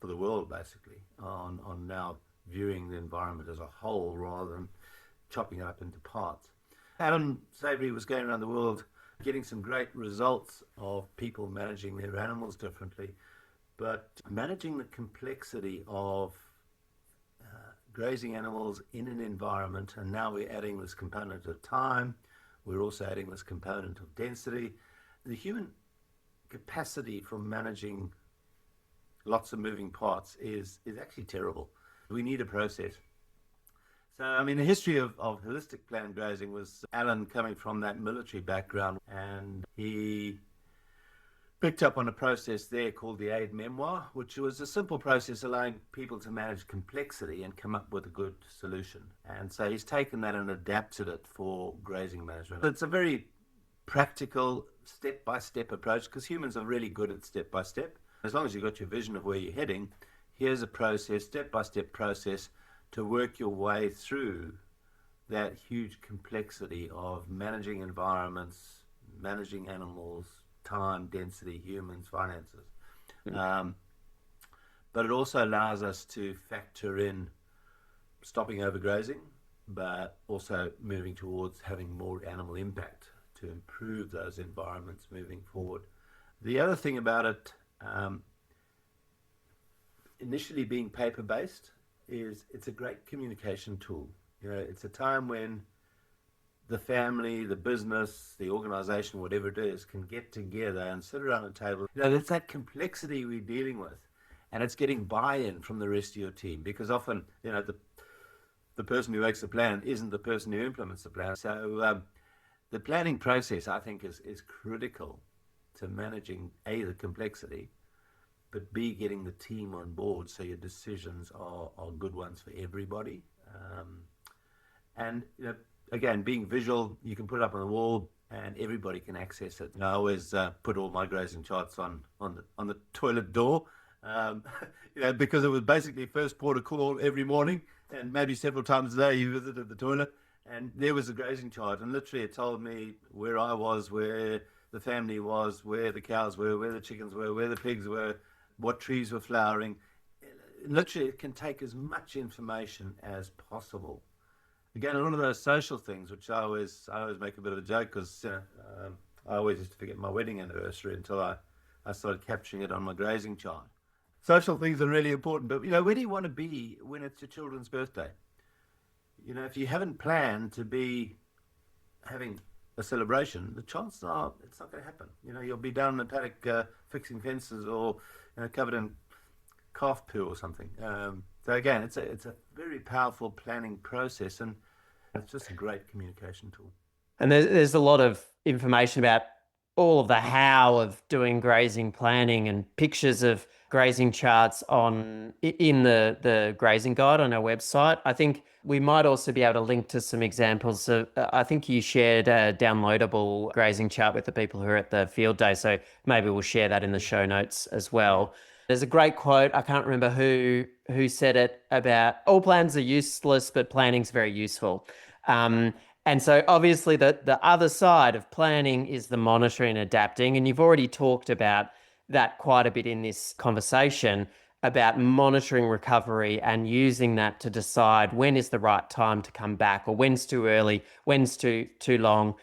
for the world, basically, on now viewing the environment as a whole rather than chopping it up into parts. Alan Savory was going around the world getting some great results of people managing their animals differently, but managing the complexity of grazing animals in an environment, and now we're adding this component of time, we're also adding this component of density. The human capacity for managing lots of moving parts is actually terrible. We need a process. So, the history of holistic planned grazing was Alan coming from that military background, and he picked up on a process there called the Aid Memoir, which was a simple process allowing people to manage complexity and come up with a good solution. And so he's taken that and adapted it for grazing management. It's a very practical, step-by-step approach, because humans are really good at step-by-step. As long as you've got your vision of where you're heading, here's a process, step-by-step process, to work your way through that huge complexity of managing environments, managing animals, time, density, humans, finances. But it also allows us to factor in stopping overgrazing, but also moving towards having more animal impact to improve those environments moving forward. The other thing about it, initially being paper-based, is it's a great communication tool. It's a time when the family, the business, the organization, whatever it is, can get together and sit around a table. It's that complexity we're dealing with, and it's getting buy-in from the rest of your team, because often, the person who makes the plan isn't the person who implements the plan. So the planning process, I think, is critical to managing A, the complexity, but B, getting the team on board so your decisions are good ones for everybody. And again, being visual, you can put it up on the wall and everybody can access it. I always put all my grazing charts on the toilet door, because it was basically first port of call every morning, and maybe several times a day you visited the toilet, and there was a grazing chart, and literally it told me where I was, where the family was, where the cows were, where the chickens were, where the pigs were, what trees were flowering. Literally, it can take as much information as possible. Again, a lot of those social things, which I always make a bit of a joke, because I always used to forget my wedding anniversary until I started capturing it on my grazing chart. Social things are really important, but where do you want to be when it's your children's birthday? If you haven't planned to be having a celebration, the chances are it's not going to happen. You'll be down in the paddock fixing fences, or covered in calf poo or something. So again, it's a very powerful planning process, and it's just a great communication tool. And there's a lot of information about all of the how of doing grazing planning, and pictures of grazing charts in the grazing guide on our website. I think we might also be able to link to some examples of, I think you shared a downloadable grazing chart with the people who are at the field day, so maybe we'll share that in the show notes as well. There's a great quote, I can't remember who said it, about all plans are useless, but planning's very useful. And so obviously the other side of planning is the monitoring and adapting. And you've already talked about that quite a bit in this conversation, about monitoring recovery and using that to decide when is the right time to come back, or when's too early, when's too long.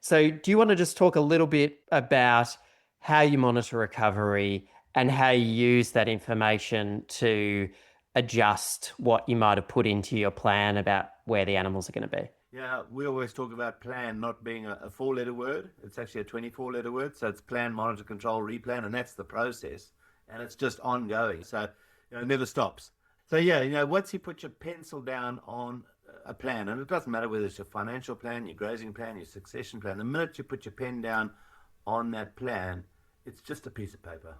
So do you want to just talk a little bit about how you monitor recovery and how you use that information to adjust what you might have put into your plan about where the animals are going to be? Yeah, we always talk about plan not being a 4-letter word. It's actually a 24-letter word. So it's plan, monitor, control, replan, and that's the process. And it's just ongoing. So it never stops. So yeah, once you put your pencil down on a plan, and it doesn't matter whether it's your financial plan, your grazing plan, your succession plan, the minute you put your pen down on that plan, it's just a piece of paper.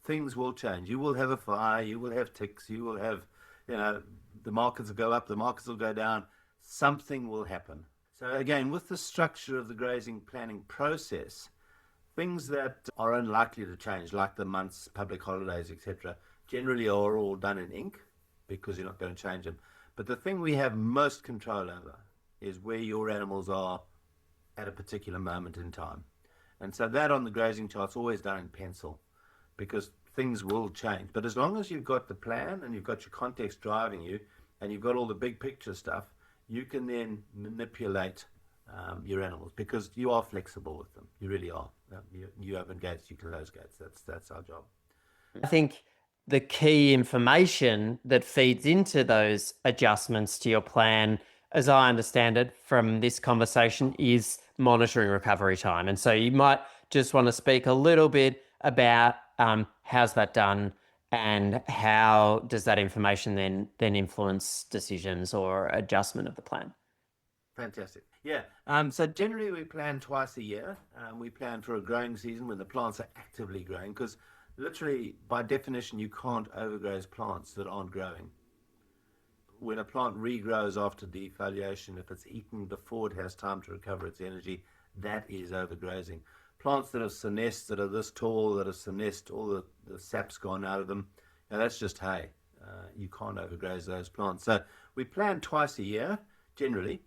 Things will change. You will have a fire, you will have ticks, you will have, the markets will go up, the markets will go down. Something will happen. So again, with the structure of the grazing planning process, things that are unlikely to change, like the months, public holidays, etc., generally are all done in ink, because you're not going to change them. But the thing we have most control over is where your animals are at a particular moment in time. And so that on the grazing chart's always done in pencil, because things will change. But as long as you've got the plan and you've got your context driving you, and you've got all the big picture stuff, you can then manipulate your animals, because you are flexible with them. You really are. You open gates, you close gates. That's our job. I think the key information that feeds into those adjustments to your plan, as I understand it from this conversation, is monitoring recovery time. And so you might just want to speak a little bit about how's that done, and how does that information then influence decisions or adjustment of the plan? Fantastic. Yeah. So generally we plan twice a year. We plan for a growing season when the plants are actively growing, because literally by definition you can't overgraze plants that aren't growing. When a plant regrows after defoliation, if it's eaten before it has time to recover its energy, that is overgrazing. Plants that have senesced, that are this tall, that have senesced, all the sap's gone out of them, that's just hay. You can't overgraze those plants. So we plan twice a year, generally.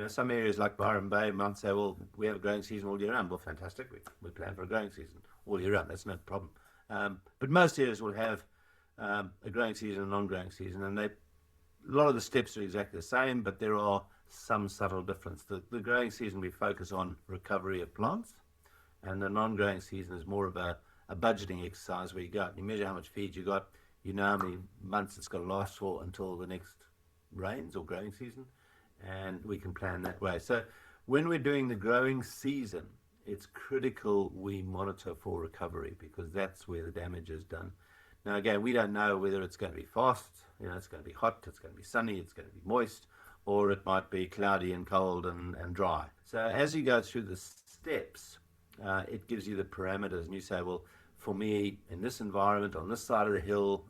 Some areas like Byron Bay might say, well, we have a growing season all year round. Well, fantastic. We plan for a growing season all year round. That's no problem. But most areas will have a growing season and a non-growing season, and a lot of the steps are exactly the same, but there are some subtle difference. The growing season, we focus on recovery of plants, and the non-growing season is more of a budgeting exercise where you go out and you measure how much feed you got, you know how many months it's got to last for until the next rains or growing season, and we can plan that way. So when we're doing the growing season, it's critical we monitor for recovery, because that's where the damage is done. Now, again, we don't know whether it's going to be fast, it's going to be hot, it's going to be sunny, it's going to be moist, or it might be cloudy and cold and dry. So as you go through the steps, it gives you the parameters, and you say, well, for me, in this environment, on this side of the hill,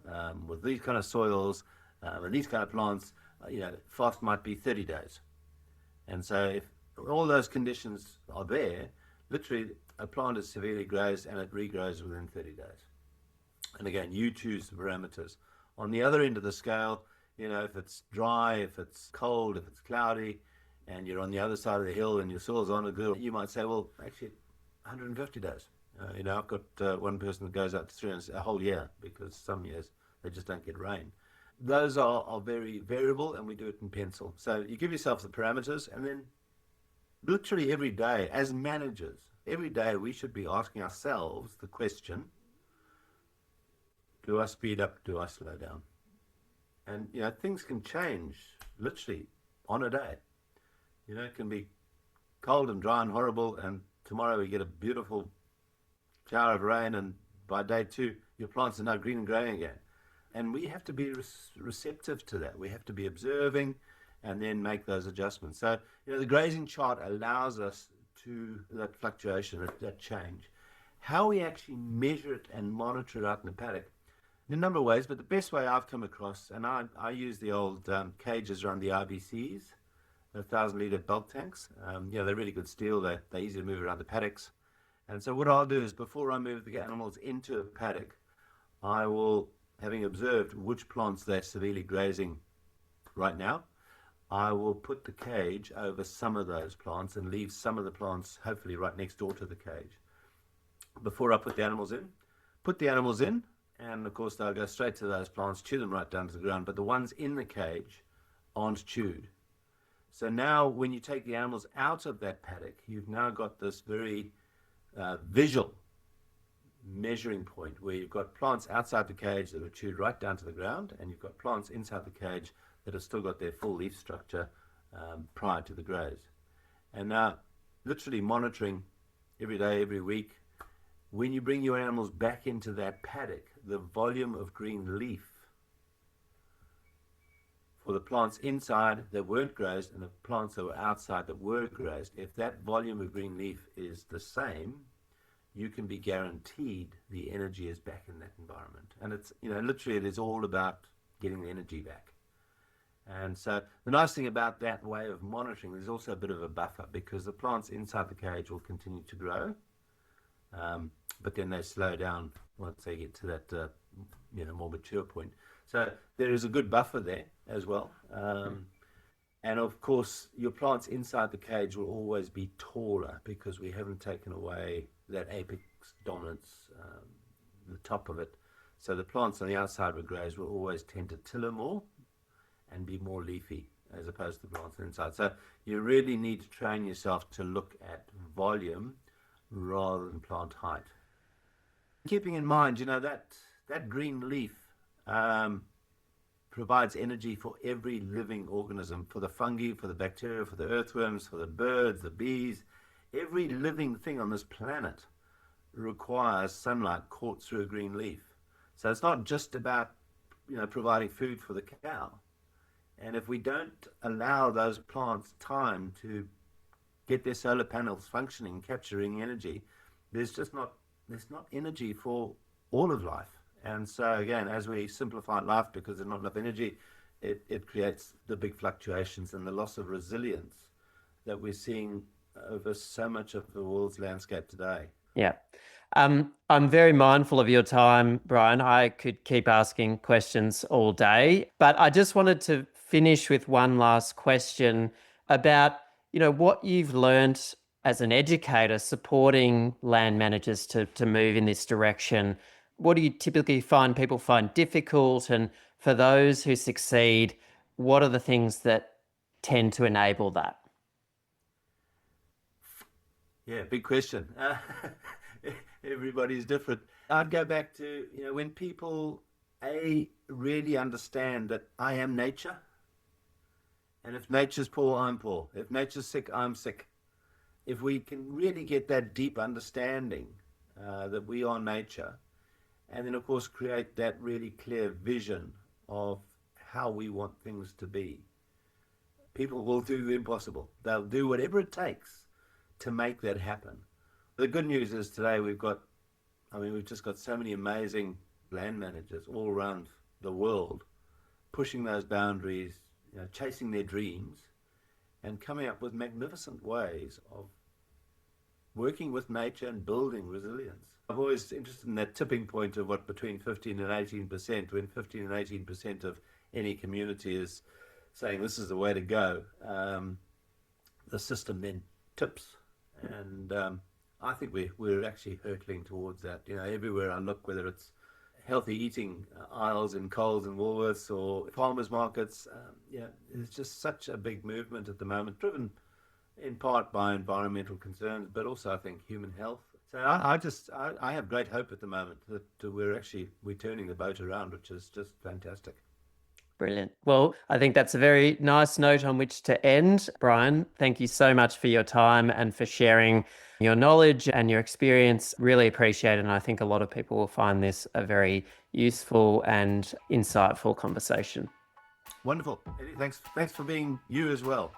with these kind of soils, and these kind of plants, fast might be 30 days. And so if all those conditions are there, literally a plant is severely grazed and it regrows within 30 days. And again, you choose the parameters. On the other end of the scale, if it's dry, if it's cold, if it's cloudy, and you're on the other side of the hill and your soil's on a good, you might say, well, actually, 150 days. I've got one person that goes out to 300 a whole year, because some years they just don't get rain. Those are very variable, and we do it in pencil. So you give yourself the parameters, and then literally every day, as managers, every day we should be asking ourselves the question, do I speed up, do I slow down? And, things can change literally on a day. It can be cold and dry and horrible, and tomorrow we get a beautiful shower of rain, and by day 2, your plants are now green and growing again. And we have to be receptive to that. We have to be observing and then make those adjustments. So, the grazing chart allows us to that fluctuation, that change. How we actually measure it and monitor it out in the paddock, in a number of ways, but the best way I've come across, and I use the old cages around the RBCs, the 1,000-litre bulk tanks. They're really good steel. They're easy to move around the paddocks. And so what I'll do is, before I move the animals into a paddock, I will, having observed which plants they're severely grazing right now, I will put the cage over some of those plants and leave some of the plants hopefully right next door to the cage before I put the animals in. Put the animals in, and of course they'll go straight to those plants, chew them right down to the ground, but the ones in the cage aren't chewed. So now when you take the animals out of that paddock, you've now got this very visual measuring point where you've got plants outside the cage that are chewed right down to the ground, and you've got plants inside the cage that have still got their full leaf structure prior to the graze. And now literally monitoring every day, every week, when you bring your animals back into that paddock, the volume of green leaf for the plants inside that weren't grazed and the plants that were outside that were grazed, if that volume of green leaf is the same, you can be guaranteed the energy is back in that environment. And it's, literally it is all about getting the energy back. And so the nice thing about that way of monitoring, there's also a bit of a buffer, because the plants inside the cage will continue to grow, but then they slow down once they get to that more mature point. So there is a good buffer there as well. And of course, your plants inside the cage will always be taller, because we haven't taken away that apex dominance, the top of it. So the plants on the outside of a graze will always tend to tiller more and be more leafy as opposed to the plants inside. So you really need to train yourself to look at volume rather than plant height. Keeping in mind, that green leaf provides energy for every living organism, for the fungi, for the bacteria, for the earthworms, for the birds, the bees. Every living thing on this planet requires sunlight caught through a green leaf. So it's not just about providing food for the cow. And if we don't allow those plants time to get their solar panels functioning, capturing energy, there's not energy for all of life. And so again, as we simplify life because there's not enough energy, it creates the big fluctuations and the loss of resilience that we're seeing over so much of the world's landscape today. Yeah. I'm very mindful of your time, Brian. I could keep asking questions all day, but I just wanted to finish with one last question about, what you've learned as an educator supporting land managers to move in this direction. What do you typically find people find difficult? And for those who succeed, what are the things that tend to enable that? Yeah, big question. Everybody's different. I'd go back to, when people, really understand that I am nature. And if nature's poor, I'm poor. If nature's sick, I'm sick. If we can really get that deep understanding that we are nature, and then, of course, create that really clear vision of how we want things to be, people will do the impossible. They'll do whatever it takes to make that happen. The good news is today we've just got so many amazing land managers all around the world pushing those boundaries, chasing their dreams and coming up with magnificent ways of working with nature and building resilience. I'm always interested in that tipping point of what between 15 and 18%, when 15 and 18% of any community is saying this is the way to go, the system then tips. And I think we're actually hurtling towards that. Everywhere I look, whether it's healthy eating aisles in Coles and Woolworths or farmers markets, there's just such a big movement at the moment, driven in part by environmental concerns, but also I think human health. So I have great hope at the moment that we're turning the boat around, which is just fantastic. Brilliant. Well, I think that's a very nice note on which to end. Brian, thank you so much for your time and for sharing your knowledge and your experience. Really appreciate it. And I think a lot of people will find this a very useful and insightful conversation. Wonderful. Thanks for being you as well.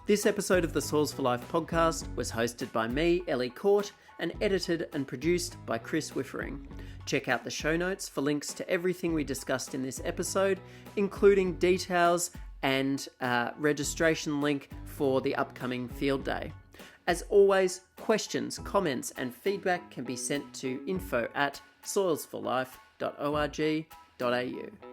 This episode of the Soils for Life podcast was hosted by me, Ellie Court, and edited and produced by Chris Wiffering. Check out the show notes for links to everything we discussed in this episode, including details and registration link for the upcoming field day. As always, questions, comments, and feedback can be sent to info@soilsforlife.org.au.